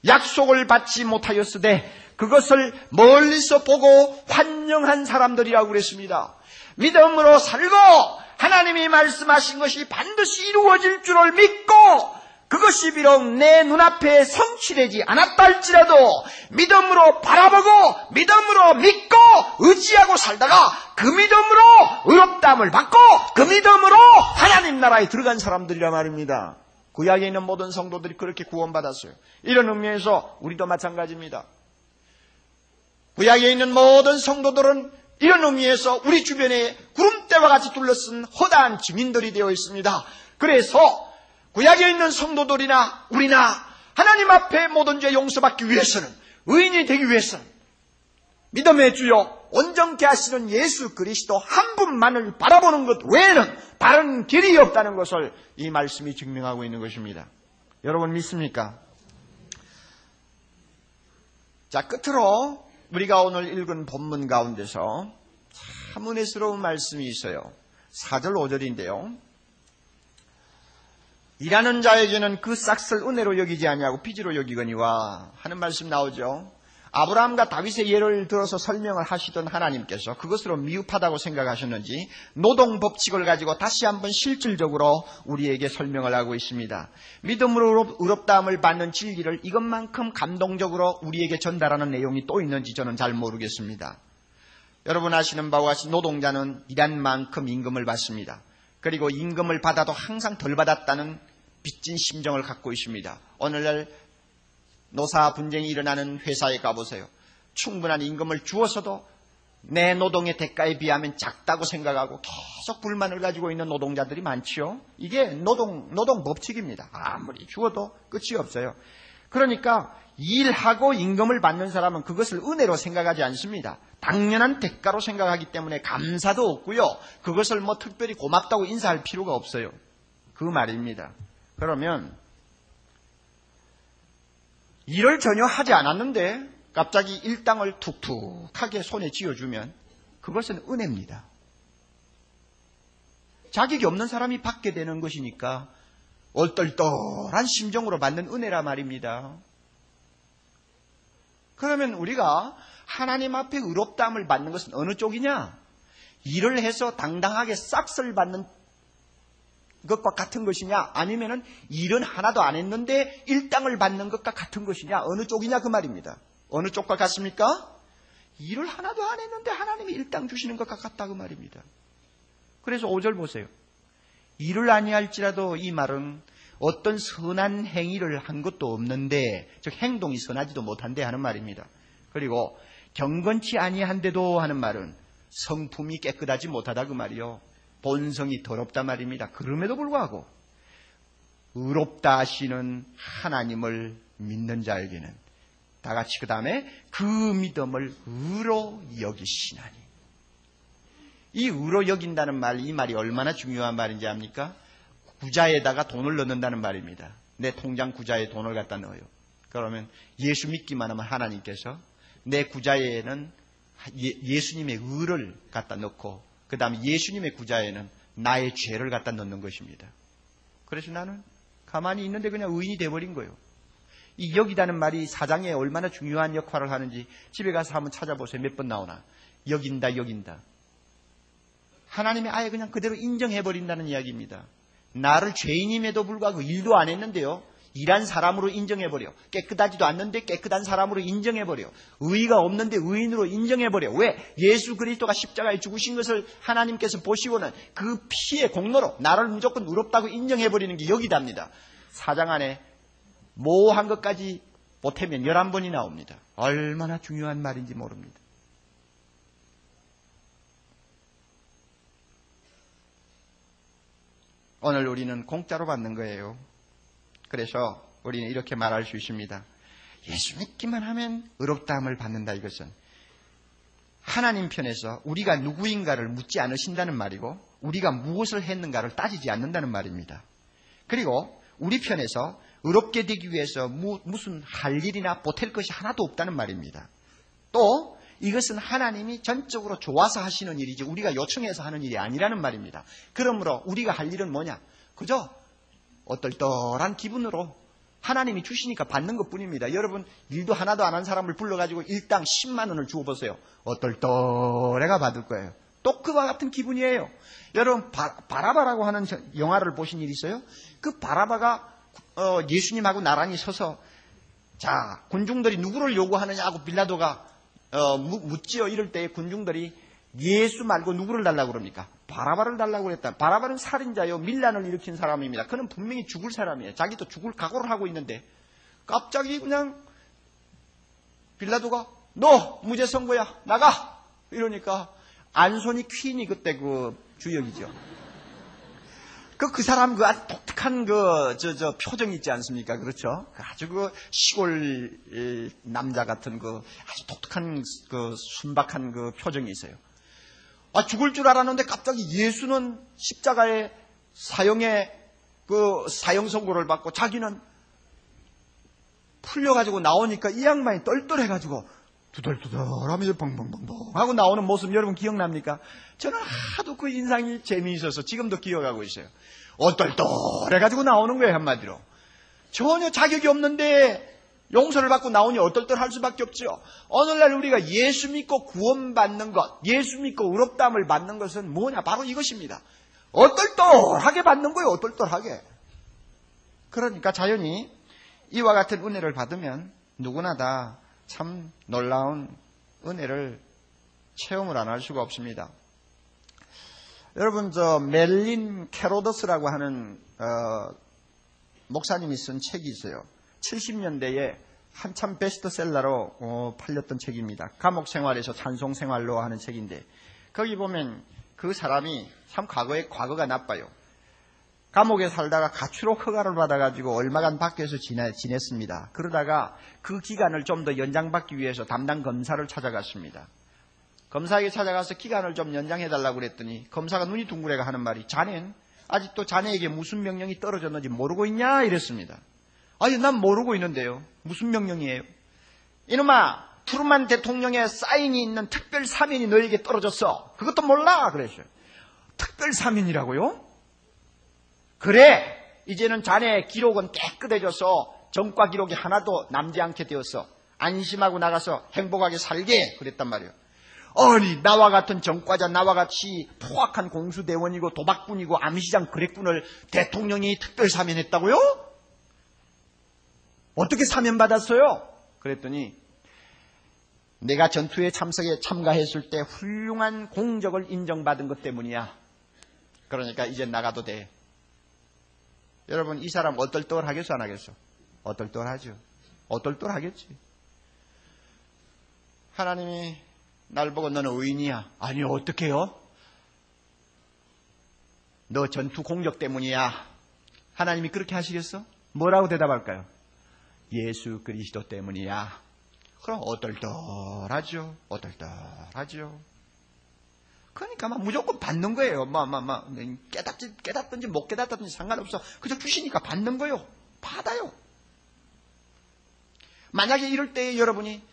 약속을 받지 못하였으되 그것을 멀리서 보고 환영한 사람들이라고 그랬습니다. 믿음으로 살고 하나님이 말씀하신 것이 반드시 이루어질 줄을 믿고 그것이 비록 내 눈앞에 성취되지 않았다 할지라도 믿음으로 바라보고 믿음으로 믿고 의지하고 살다가 그 믿음으로 의롭다함을 받고 그 믿음으로 하나님 나라에 들어간 사람들이란 말입니다. 구약에 있는 모든 성도들이 그렇게 구원받았어요. 이런 의미에서 우리도 마찬가지입니다. 구약에 있는 모든 성도들은 이런 의미에서 우리 주변에 구름대와 같이 둘러쓴 허다한 증인들이 되어 있습니다. 그래서 구약에 있는 성도들이나 우리나 하나님 앞에 모든 죄 용서받기 위해서는, 의인이 되기 위해서는 믿음의 주요 온전케 하시는 예수 그리스도 한 분만을 바라보는 것 외에는 다른 길이 없다는 것을 이 말씀이 증명하고 있는 것입니다. 여러분 믿습니까? 자, 끝으로 우리가 오늘 읽은 본문 가운데서 참 은혜스러운 말씀이 있어요. 4절 5절인데요. 일하는 자에게는 그 싹을 은혜로 여기지 아니하고 빚으로 여기거니와 하는 말씀 나오죠. 아브라함과 다윗의 예를 들어서 설명을 하시던 하나님께서 그것으로 미흡하다고 생각하셨는지 노동 법칙을 가지고 다시 한번 실질적으로 우리에게 설명을 하고 있습니다. 믿음으로 의롭다함을 받는 진리를 이것만큼 감동적으로 우리에게 전달하는 내용이 또 있는지 저는 잘 모르겠습니다. 여러분 아시는 바와 같이 노동자는 일한 만큼 임금을 받습니다. 그리고 임금을 받아도 항상 덜 받았다는 빚진 심정을 갖고 있습니다. 오늘날 노사 분쟁이 일어나는 회사에 가보세요. 충분한 임금을 주어서도 내 노동의 대가에 비하면 작다고 생각하고 계속 불만을 가지고 있는 노동자들이 많지요. 이게 노동 법칙입니다. 아무리 주어도 끝이 없어요. 그러니까 일하고 임금을 받는 사람은 그것을 은혜로 생각하지 않습니다. 당연한 대가로 생각하기 때문에 감사도 없고요. 그것을 뭐 특별히 고맙다고 인사할 필요가 없어요. 그 말입니다. 그러면 일을 전혀 하지 않았는데 갑자기 일당을 툭툭하게 손에 쥐어주면 그것은 은혜입니다. 자격이 없는 사람이 받게 되는 것이니까 얼떨떨한 심정으로 받는 은혜라 말입니다. 그러면 우리가 하나님 앞에 의롭다함을 받는 것은 어느 쪽이냐? 일을 해서 당당하게 싹을 받는 것과 같은 것이냐, 아니면은 일은 하나도 안 했는데 일당을 받는 것과 같은 것이냐, 어느 쪽이냐 그 말입니다. 어느 쪽과 같습니까? 일을 하나도 안 했는데 하나님이 일당 주시는 것과 같다 그 말입니다. 그래서 5절 보세요. 일을 아니할지라도 이 말은 어떤 선한 행위를 한 것도 없는데, 즉 행동이 선하지도 못한데 하는 말입니다. 그리고 경건치 아니한데도 하는 말은 성품이 깨끗하지 못하다 그 말이요. 본성이 더럽다 말입니다. 그럼에도 불구하고 의롭다 하시는 하나님을 믿는 자에게는 다 같이 그 다음에 그 믿음을 의로 여기시나니. 이 의로 여긴다는 말, 이 말이 얼마나 중요한 말인지 압니까? 구자에다가 돈을 넣는다는 말입니다. 내 통장 구자에 돈을 갖다 넣어요. 그러면 예수 믿기만 하면 하나님께서 내 구자에는 예수님의 의를 갖다 넣고 그 다음에 예수님의 구자에는 나의 죄를 갖다 넣는 것입니다. 그래서 나는 가만히 있는데 그냥 의인이 돼버린 거예요. 이 여기다는 말이 사장에 얼마나 중요한 역할을 하는지 집에 가서 한번 찾아보세요. 몇 번 나오나. 여긴다, 여긴다. 하나님이 아예 그냥 그대로 인정해버린다는 이야기입니다. 나를 죄인임에도 불구하고 일도 안 했는데요. 일한 사람으로 인정해버려. 깨끗하지도 않는데 깨끗한 사람으로 인정해버려. 의의가 없는데 의인으로 인정해버려. 왜? 예수 그리스도가 십자가에 죽으신 것을 하나님께서 보시고는 그 피의 공로로 나를 무조건 의롭다고 인정해버리는 게 여기답니다. 사장 안에 모호한 것까지 보태면 11번이 나옵니다. 얼마나 중요한 말인지 모릅니다. 오늘 우리는 공짜로 받는 거예요. 그래서 우리는 이렇게 말할 수 있습니다. 예수 믿기만 하면 의롭다함을 받는다. 이것은 하나님 편에서 우리가 누구인가를 묻지 않으신다는 말이고 우리가 무엇을 했는가를 따지지 않는다는 말입니다. 그리고 우리 편에서 의롭게 되기 위해서 무슨 할 일이나 보탤 것이 하나도 없다는 말입니다. 또 이것은 하나님이 전적으로 좋아서 하시는 일이지 우리가 요청해서 하는 일이 아니라는 말입니다. 그러므로 우리가 할 일은 뭐냐? 그저 어떨떨한 기분으로 하나님이 주시니까 받는 것뿐입니다. 여러분 일도 하나도 안 한 사람을 불러가지고 일당 10만 원을 주어보세요. 어떨떨해가 받을 거예요. 또 그와 같은 기분이에요. 여러분 바라바라고 하는 영화를 보신 일 있어요? 그 바라바가 예수님하고 나란히 서서 자 군중들이 누구를 요구하느냐고 빌라도가 묻지요. 이럴 때 군중들이 예수 말고 누구를 달라고 그럽니까? 바라바를 달라고 그랬다. 바라바는 살인자요. 밀란을 일으킨 사람입니다. 그는 분명히 죽을 사람이에요. 자기도 죽을 각오를 하고 있는데 갑자기 그냥 빌라도가 너 무죄 선고야. 나가. 이러니까 안소니 퀸이 그때 그 주역이죠. 그 사람 그 아주 독특한 저 표정 있지 않습니까? 그렇죠? 아주 그 시골 남자 같은 그 아주 독특한 그 순박한 그 표정이 있어요. 죽을 줄 알았는데 갑자기 예수는 십자가의 사형의 그 사형 선고를 받고 자기는 풀려가지고 나오니까 이 양반이 똘똘해가지고 두덜두덜하면서 벙벙벙벙 하고 나오는 모습 여러분 기억납니까? 저는 하도 그 인상이 재미있어서 지금도 기억하고 있어요. 얼떨떨해가지고 나오는 거예요, 한마디로. 전혀 자격이 없는데 용서를 받고 나오니 얼떨떨할 수밖에 없죠. 오늘날 우리가 예수 믿고 구원받는 것, 예수 믿고 의롭다함을 받는 것은 뭐냐? 바로 이것입니다. 얼떨떨하게 받는 거예요, 얼떨떨하게. 그러니까 자연히 이와 같은 은혜를 받으면 누구나 다 참 놀라운 은혜를 체험을 안 할 수가 없습니다. 여러분, 멜린 캐로더스라고 하는 목사님이 쓴 책이 있어요. 70년대에 한참 베스트셀러로 팔렸던 책입니다. 감옥 생활에서 찬송 생활로 하는 책인데, 거기 보면 그 사람이 참 과거가 나빠요. 감옥에 살다가 가출옥 허가를 받아가지고 얼마간 밖에서 지냈습니다. 그러다가 그 기간을 좀 더 연장받기 위해서 담당 검사를 찾아갔습니다. 검사에게 찾아가서 기간을 좀 연장해달라고 그랬더니 검사가 눈이 둥그레가 하는 말이, 자넨 아직도 자네에게 무슨 명령이 떨어졌는지 모르고 있냐? 이랬습니다. 아니, 난 모르고 있는데요. 무슨 명령이에요? 이놈아, 트루만 대통령의 사인이 있는 특별 사면이 너에게 떨어졌어. 그것도 몰라? 그랬어요. 특별 사면이라고요? 그래, 이제는 자네의 기록은 깨끗해져서 전과 기록이 하나도 남지 않게 되었어. 안심하고 나가서 행복하게 살게. 그랬단 말이에요. 아니, 나와 같은 전과자, 나와 같이 포악한 공수대원이고 도박꾼이고 암시장 그랬군을 대통령이 특별 사면했다고요? 어떻게 사면받았어요? 그랬더니 내가 전투에 참가했을 때 훌륭한 공적을 인정받은 것 때문이야. 그러니까 이제 나가도 돼. 여러분, 이 사람 얼떨떨하겠어, 안 하겠어? 얼떨떨하죠. 얼떨떨하겠지. 하나님이 날 보고 너는 의인이야. 아니요, 어떡해요? 너 전투 공적 때문이야. 하나님이 그렇게 하시겠어? 뭐라고 대답할까요? 예수 그리스도 때문이야. 그럼 얼떨떨하죠. 얼떨떨하죠. 그러니까 무조건 받는 거예요. 깨닫든지 못 깨닫든지 상관없어. 그저 주시니까 받는 거예요. 받아요. 만약에 이럴 때 여러분이,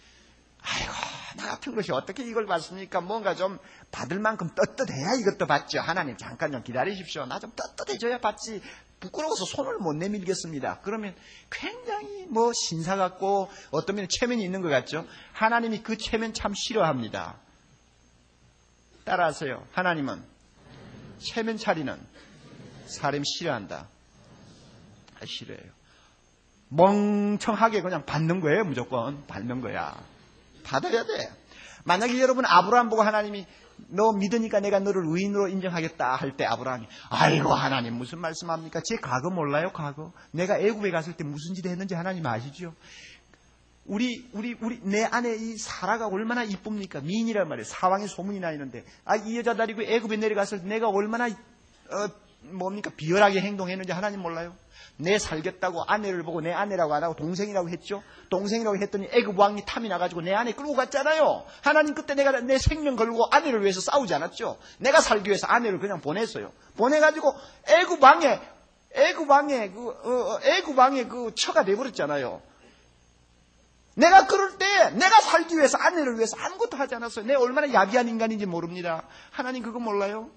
아이고, 나 같은 것이 어떻게 이걸 받습니까? 뭔가 좀 받을 만큼 떳떳해야 이것도 받죠. 하나님 잠깐 좀 기다리십시오. 나 좀 떳떳해져야 받지. 부끄러워서 손을 못 내밀겠습니다. 그러면 굉장히 신사 같고 어떤 면에 체면이 있는 것 같죠. 하나님이 그 체면 참 싫어합니다. 따라하세요. 하나님은 체면 차리는 사람 싫어한다. 싫어해요. 멍청하게 그냥 받는 거예요. 무조건 받는 거야. 받아야 돼. 만약에 여러분 아브라함 보고 하나님이 너 믿으니까 내가 너를 의인으로 인정하겠다 할 때 아브라함이, 아이고 하나님 무슨 말씀합니까? 제 과거 몰라요? 과거 내가 애굽에 갔을 때 무슨 짓 했는지 하나님 아시죠? 내 아내 이 사라가 얼마나 이쁩니까? 미인이란 말이에요. 사왕의 소문이 나 있는데, 이 여자 데리고 애굽에 내려갔을 때 내가 얼마나 비열하게 행동했는지 하나님 몰라요? 내 살겠다고 아내를 보고 내 아내라고 안 하고 동생이라고 했죠. 동생이라고 했더니 애굽 왕이 탐이 나가지고 내 아내 끌고 갔잖아요. 하나님 그때 내가 내 생명 걸고 아내를 위해서 싸우지 않았죠. 내가 살기 위해서 아내를 그냥 보냈어요. 보내가지고 애굽 왕의 그 처가 돼버렸잖아요. 내가 그럴 때 내가 살기 위해서 아내를 위해서 아무것도 하지 않았어요. 내가 얼마나 야비한 인간인지 모릅니다. 하나님 그거 몰라요?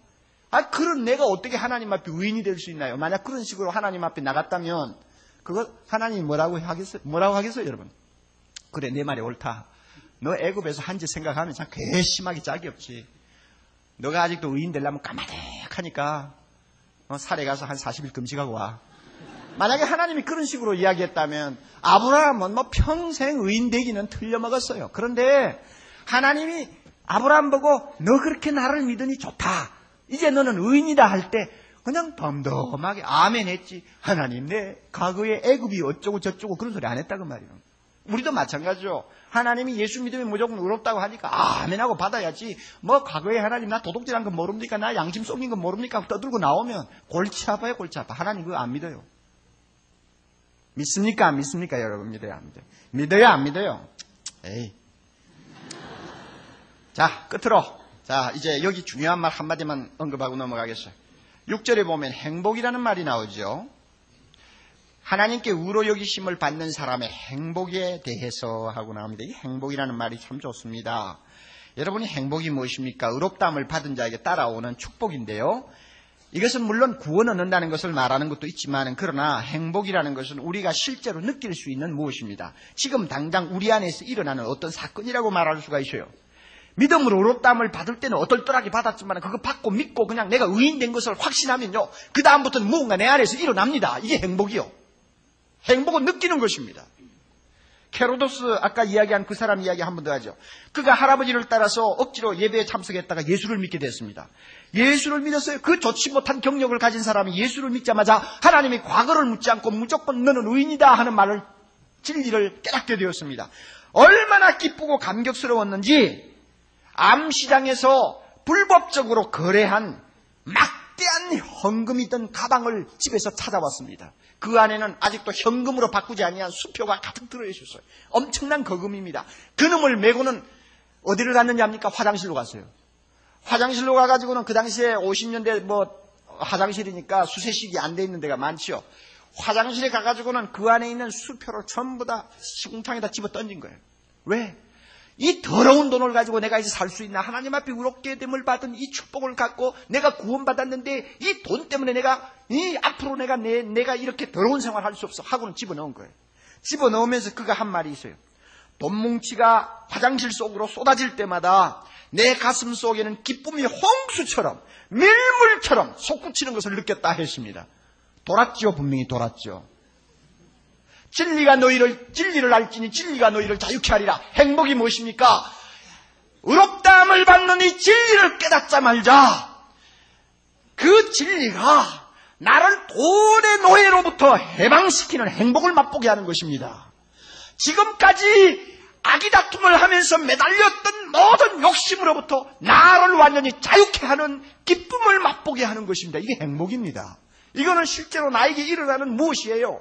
그런 내가 어떻게 하나님 앞에 의인이 될 수 있나요? 만약 그런 식으로 하나님 앞에 나갔다면 그거 하나님이 뭐라고 하겠어요, 여러분? 그래, 내 말이 옳다. 너 애굽에서 한 짓 생각하면 참 괘씸하게 짝이 없지. 너가 아직도 의인 되려면 까마득하니까 살에 가서 한 40일 금식하고 와. 만약에 하나님이 그런 식으로 이야기했다면 아브라함은 평생 의인 되기는 틀려먹었어요. 그런데 하나님이 아브라함 보고 너 그렇게 나를 믿으니 좋다. 이제 너는 의인이다 할 때 그냥 덤덤하게 아멘 했지. 하나님 내 과거에 애굽이 어쩌고 저쩌고 그런 소리 안 했다 그 말이에요. 우리도 마찬가지죠. 하나님이 예수 믿으면 무조건 의롭다고 하니까 아멘하고 받아야지. 과거에 하나님 나 도둑질한 거 모릅니까? 나 양심 속인 거 모릅니까? 떠들고 나오면 골치 아파요, 골치 아파. 하나님 그거 안 믿어요. 믿습니까? 안 믿습니까? 여러분 믿어요, 안 믿어요? 믿어요, 안 믿어요? 에이. 자, 끝으로. 자, 이제 여기 중요한 말 한마디만 언급하고 넘어가겠어요. 6절에 보면 행복이라는 말이 나오죠. 하나님께 의로 여기심을 받는 사람의 행복에 대해서 하고 나옵니다. 이 행복이라는 말이 참 좋습니다. 여러분이 행복이 무엇입니까? 의롭다함을 받은 자에게 따라오는 축복인데요. 이것은 물론 구원 얻는다는 것을 말하는 것도 있지만, 그러나 행복이라는 것은 우리가 실제로 느낄 수 있는 무엇입니다. 지금 당장 우리 안에서 일어나는 어떤 사건이라고 말할 수가 있어요. 믿음으로 의롭다함을 받을 때는 어떨떨하게 받았지만 그거 받고 믿고 그냥 내가 의인된 것을 확신하면요, 그 다음부터는 무언가 내 안에서 일어납니다. 이게 행복이요. 행복은 느끼는 것입니다. 헤로도스, 아까 이야기한 그 사람 이야기 한 번 더 하죠. 그가 할아버지를 따라서 억지로 예배에 참석했다가 예수를 믿게 됐습니다. 예수를 믿었어요. 그 좋지 못한 경력을 가진 사람이 예수를 믿자마자 하나님이 과거를 묻지 않고 무조건 너는 의인이다 하는 말을, 진리를 깨닫게 되었습니다. 얼마나 기쁘고 감격스러웠는지 암시장에서 불법적으로 거래한 막대한 헌금이 든 가방을 집에서 찾아왔습니다. 그 안에는 아직도 현금으로 바꾸지 아니한 수표가 가득 들어있었어요. 엄청난 거금입니다. 그놈을 메고는 어디를 갔는지 압니까? 화장실로 갔어요. 화장실로 가가지고는 그 당시에 50년대 화장실이니까 수세식이 안 돼 있는 데가 많지요. 화장실에 가가지고는 그 안에 있는 수표를 전부 다 시궁창에다 집어 던진 거예요. 왜? 이 더러운 돈을 가지고 내가 이제 살 수 있나? 하나님 앞에 의롭게 됨을 받은 이 축복을 갖고 내가 구원받았는데 이 돈 때문에 내가 앞으로 내가 이렇게 더러운 생활을 할 수 없어 하고는 집어넣은 거예요. 집어넣으면서 그가 한 말이 있어요. 돈뭉치가 화장실 속으로 쏟아질 때마다 내 가슴 속에는 기쁨이 홍수처럼 밀물처럼 솟구치는 것을 느꼈다 했습니다. 돌았죠. 분명히 돌았죠. 진리를 알지니 진리가 너희를 자유케 하리라. 행복이 무엇입니까? 의롭다함을 받는 이 진리를 깨닫자 말자. 그 진리가 나를 돈의 노예로부터 해방시키는 행복을 맛보게 하는 것입니다. 지금까지 아기다툼을 하면서 매달렸던 모든 욕심으로부터 나를 완전히 자유케 하는 기쁨을 맛보게 하는 것입니다. 이게 행복입니다. 이거는 실제로 나에게 일어나는 무엇이에요?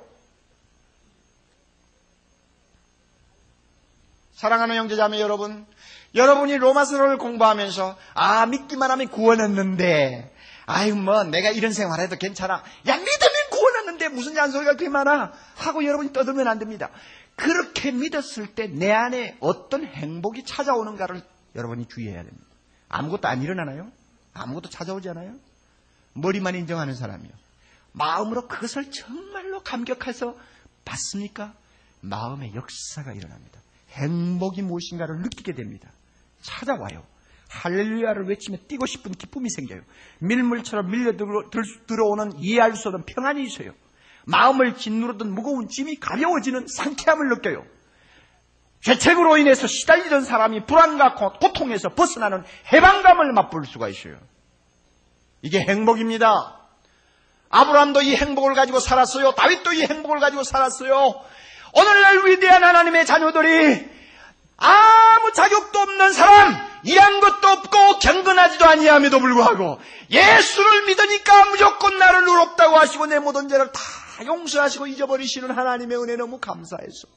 사랑하는 형제자매 여러분, 여러분이 로마서를 공부하면서 믿기만 하면 구원했는데, 내가 이런 생활해도 괜찮아. 야, 믿으면 구원했는데 무슨 잔소리가 그렇게 많아? 하고 여러분이 떠들면 안 됩니다. 그렇게 믿었을 때 내 안에 어떤 행복이 찾아오는가를 여러분이 주의해야 됩니다. 아무것도 안 일어나나요? 아무것도 찾아오지 않아요? 머리만 인정하는 사람이요. 마음으로 그것을 정말로 감격해서 받습니까? 마음의 역사가 일어납니다. 행복이 무엇인가를 느끼게 됩니다. 찾아와요. 할렐루야를 외치며 뛰고 싶은 기쁨이 생겨요. 밀물처럼 밀려 들어오는 이해할 수 없는 평안이 있어요. 마음을 짓누르던 무거운 짐이 가벼워지는 상쾌함을 느껴요. 죄책으로 인해서 시달리던 사람이 불안과 고통에서 벗어나는 해방감을 맛볼 수가 있어요. 이게 행복입니다. 아브라함도 이 행복을 가지고 살았어요. 다윗도 이 행복을 가지고 살았어요. 오늘날 위대한 하나님의 자녀들이 아무 자격도 없는 사람, 일한 것도 없고 경건하지도 아니함에도 불구하고 예수를 믿으니까 무조건 나를 의롭다고 하시고 내 모든 죄를 다 용서하시고 잊어버리시는 하나님의 은혜 너무 감사해서,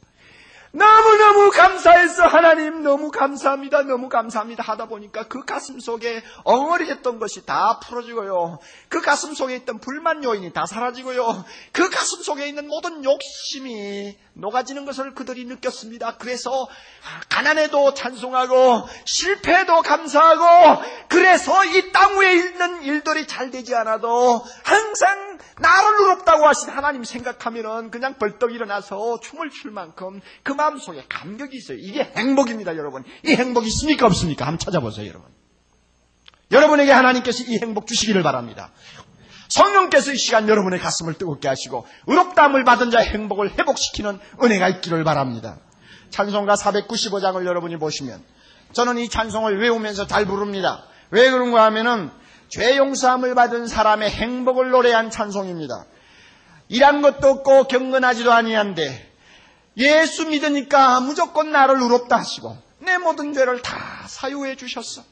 너무너무 감사해서 하나님 너무 감사합니다, 너무 감사합니다 하다 보니까 그 가슴 속에 엉어리했던 것이 다 풀어지고요. 그 가슴 속에 있던 불만 요인이 다 사라지고요. 그 가슴 속에 있는 모든 욕심이 녹아지는 것을 그들이 느꼈습니다. 그래서 가난에도 찬송하고 실패에도 감사하고, 그래서 이 땅 위에 있는 일들이 잘 되지 않아도 항상 나를 의롭다고 하신 하나님 생각하면은 그냥 벌떡 일어나서 춤을 출 만큼 그 마음속에 감격이 있어요. 이게 행복입니다, 여러분. 이 행복이 있습니까, 없습니까? 한번 찾아보세요, 여러분. 여러분에게 하나님께서 이 행복 주시기를 바랍니다. 성령께서 이 시간 여러분의 가슴을 뜨겁게 하시고 의롭다함을 받은 자의 행복을 회복시키는 은혜가 있기를 바랍니다. 찬송가 495장을 여러분이 보시면, 저는 이 찬송을 외우면서 잘 부릅니다. 왜 그런가 하면은 죄 용서함을 받은 사람의 행복을 노래한 찬송입니다. 일한 것도 없고 경건하지도 아니한데 예수 믿으니까 무조건 나를 의롭다 하시고 내 모든 죄를 다 사유해 주셨어.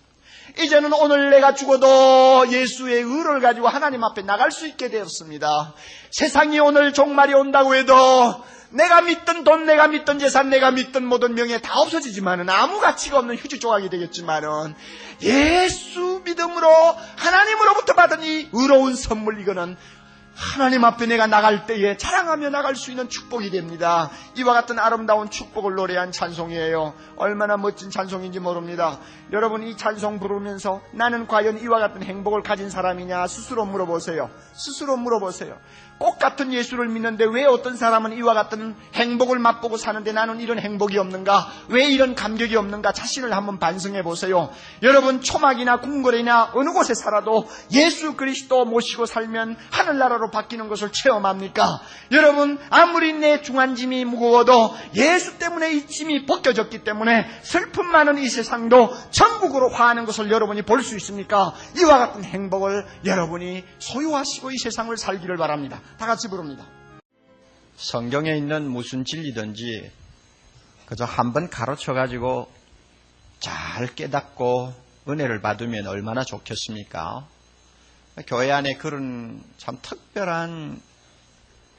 이제는 오늘 내가 죽어도 예수의 의를 가지고 하나님 앞에 나갈 수 있게 되었습니다. 세상이 오늘 종말이 온다고 해도 내가 믿던 돈, 내가 믿던 재산, 내가 믿던 모든 명예 다 없어지지만은 아무 가치가 없는 휴지 조각이 되겠지만은 예수 믿음으로 하나님으로부터 받은 이 의로운 선물, 이거는 하나님 앞에 내가 나갈 때에 자랑하며 나갈 수 있는 축복이 됩니다. 이와 같은 아름다운 축복을 노래한 찬송이에요. 얼마나 멋진 찬송인지 모릅니다. 여러분, 이 찬송 부르면서 나는 과연 이와 같은 행복을 가진 사람이냐 스스로 물어보세요. 스스로 물어보세요. 꼭 같은 예수를 믿는데 왜 어떤 사람은 이와 같은 행복을 맛보고 사는데 나는 이런 행복이 없는가? 왜 이런 감격이 없는가? 자신을 한번 반성해 보세요. 여러분, 초막이나 궁궐이나 어느 곳에 살아도 예수 그리스도 모시고 살면 하늘나라로 바뀌는 것을 체험합니까? 여러분, 아무리 내 중한짐이 무거워도 예수 때문에 이 짐이 벗겨졌기 때문에 슬픔 많은 이 세상도 천국으로 화하는 것을 여러분이 볼 수 있습니까? 이와 같은 행복을 여러분이 소유하시고 이 세상을 살기를 바랍니다. 다 같이 부릅니다. 성경에 있는 무슨 진리든지 그저 한번 가르쳐가지고 잘 깨닫고 은혜를 받으면 얼마나 좋겠습니까? 교회 안에 그런 참 특별한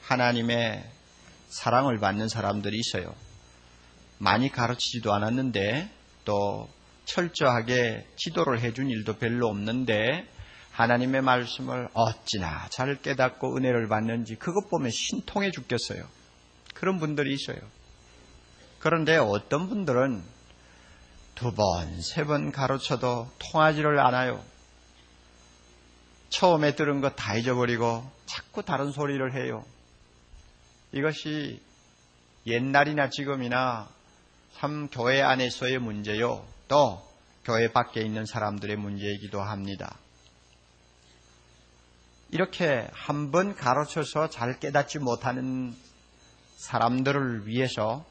하나님의 사랑을 받는 사람들이 있어요. 많이 가르치지도 않았는데 또 철저하게 지도를 해준 일도 별로 없는데 하나님의 말씀을 어찌나 잘 깨닫고 은혜를 받는지 그것 보면 신통해 죽겠어요. 그런 분들이 있어요. 그런데 어떤 분들은 2번, 3번 가르쳐도 통하지를 않아요. 처음에 들은 거 다 잊어버리고 자꾸 다른 소리를 해요. 이것이 옛날이나 지금이나 참 교회 안에서의 문제요. 또 교회 밖에 있는 사람들의 문제이기도 합니다. 이렇게 한번 가르쳐서 잘 깨닫지 못하는 사람들을 위해서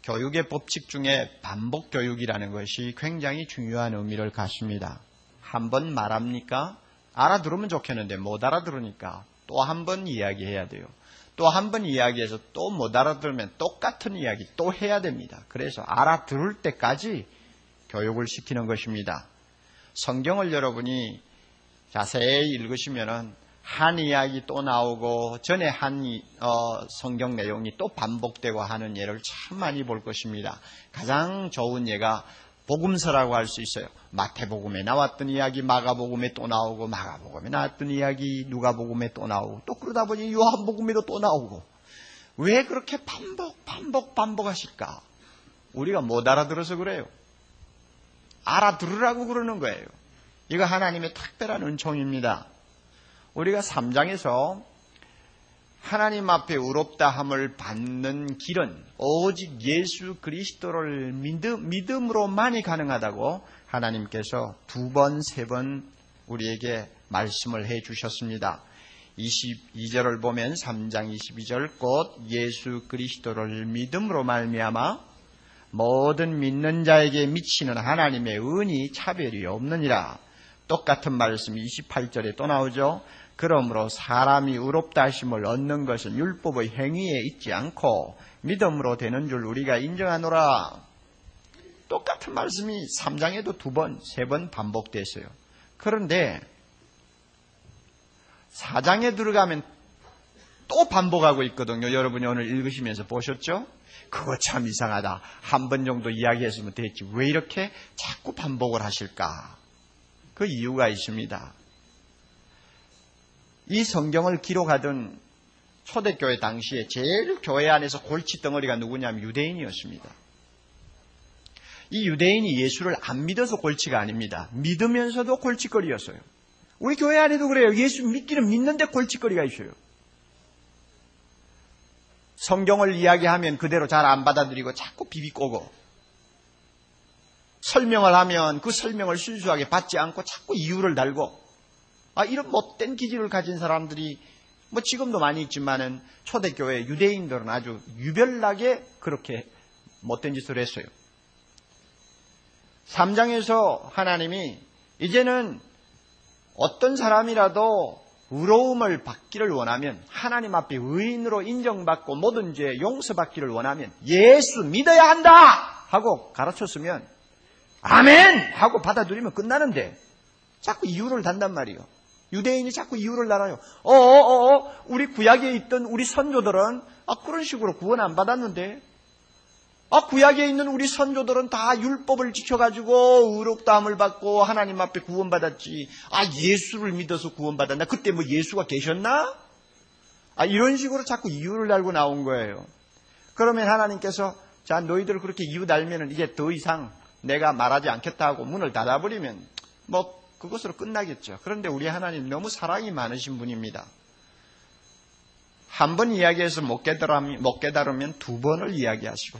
교육의 법칙 중에 반복 교육이라는 것이 굉장히 중요한 의미를 갖습니다. 한번 말합니까? 알아들으면 좋겠는데 못 알아들으니까 또 한 번 이야기해야 돼요. 또 한 번 이야기해서 또 못 알아들으면 똑같은 이야기 또 해야 됩니다. 그래서 알아들을 때까지 교육을 시키는 것입니다. 성경을 여러분이 자세히 읽으시면은 한 이야기 또 나오고 전에 한 성경 내용이 또 반복되고 하는 예를 참 많이 볼 것입니다. 가장 좋은 예가 복음서라고 할 수 있어요. 마태복음에 나왔던 이야기 마가복음에 또 나오고 마가복음에 나왔던 이야기 누가복음에 또 나오고 또 그러다 보니 요한복음에도 또 나오고 왜 그렇게 반복하실까? 우리가 못 알아들어서 그래요. 알아들으라고 그러는 거예요. 이거 하나님의 특별한 은총입니다. 우리가 3장에서 하나님 앞에 의롭다함을 받는 길은 오직 예수 그리스도를 믿음으로만이 가능하다고 하나님께서 2번, 3번 우리에게 말씀을 해 주셨습니다. 22절을 보면 3장 22절 곧 예수 그리스도를 믿음으로 말미암아 모든 믿는 자에게 미치는 하나님의 은이 차별이 없느니라. 똑같은 말씀 28절에 또 나오죠. 그러므로 사람이 의롭다 하심을 얻는 것은 율법의 행위에 있지 않고 믿음으로 되는 줄 우리가 인정하노라. 똑같은 말씀이 3장에도 2번, 3번 반복됐어요. 그런데 4장에 들어가면 또 반복하고 있거든요. 여러분이 오늘 읽으시면서 보셨죠? 그거 참 이상하다. 한 번 정도 이야기했으면 됐지. 왜 이렇게 자꾸 반복을 하실까? 그 이유가 있습니다. 이 성경을 기록하던 초대교회 당시에 제일 교회 안에서 골칫덩어리가 누구냐면 유대인이었습니다. 이 유대인이 예수를 안 믿어서 골치가 아닙니다. 믿으면서도 골칫거리였어요. 우리 교회 안에도 그래요. 예수 믿기는 믿는데 골칫거리가 있어요. 성경을 이야기하면 그대로 잘 안 받아들이고 자꾸 비비꼬고 설명을 하면 그 설명을 순수하게 받지 않고 자꾸 이유를 달고 이런 못된 기질을 가진 사람들이 지금도 많이 있지만은 초대교회 유대인들은 아주 유별나게 그렇게 못된 짓을 했어요. 3장에서 하나님이 이제는 어떤 사람이라도 의로움을 받기를 원하면 하나님 앞에 의인으로 인정받고 모든 죄 용서받기를 원하면 예수 믿어야 한다 하고 가르쳤으면 아멘 하고 받아들이면 끝나는데 자꾸 이유를 단단 말이에요. 유대인이 자꾸 이유를 달아요. 우리 구약에 있던 우리 선조들은 그런 식으로 구원 안 받았는데 구약에 있는 우리 선조들은 다 율법을 지켜가지고 의롭다함을 받고 하나님 앞에 구원받았지. 예수를 믿어서 구원받았나? 그때 예수가 계셨나? 이런 식으로 자꾸 이유를 달고 나온 거예요. 그러면 하나님께서 자, 너희들 그렇게 이유 달면은 이제 더 이상 내가 말하지 않겠다 하고 문을 닫아버리면 뭐 그것으로 끝나겠죠. 그런데 우리 하나님 너무 사랑이 많으신 분입니다. 한 번 이야기해서 못 깨달으면 두 번을 이야기하시고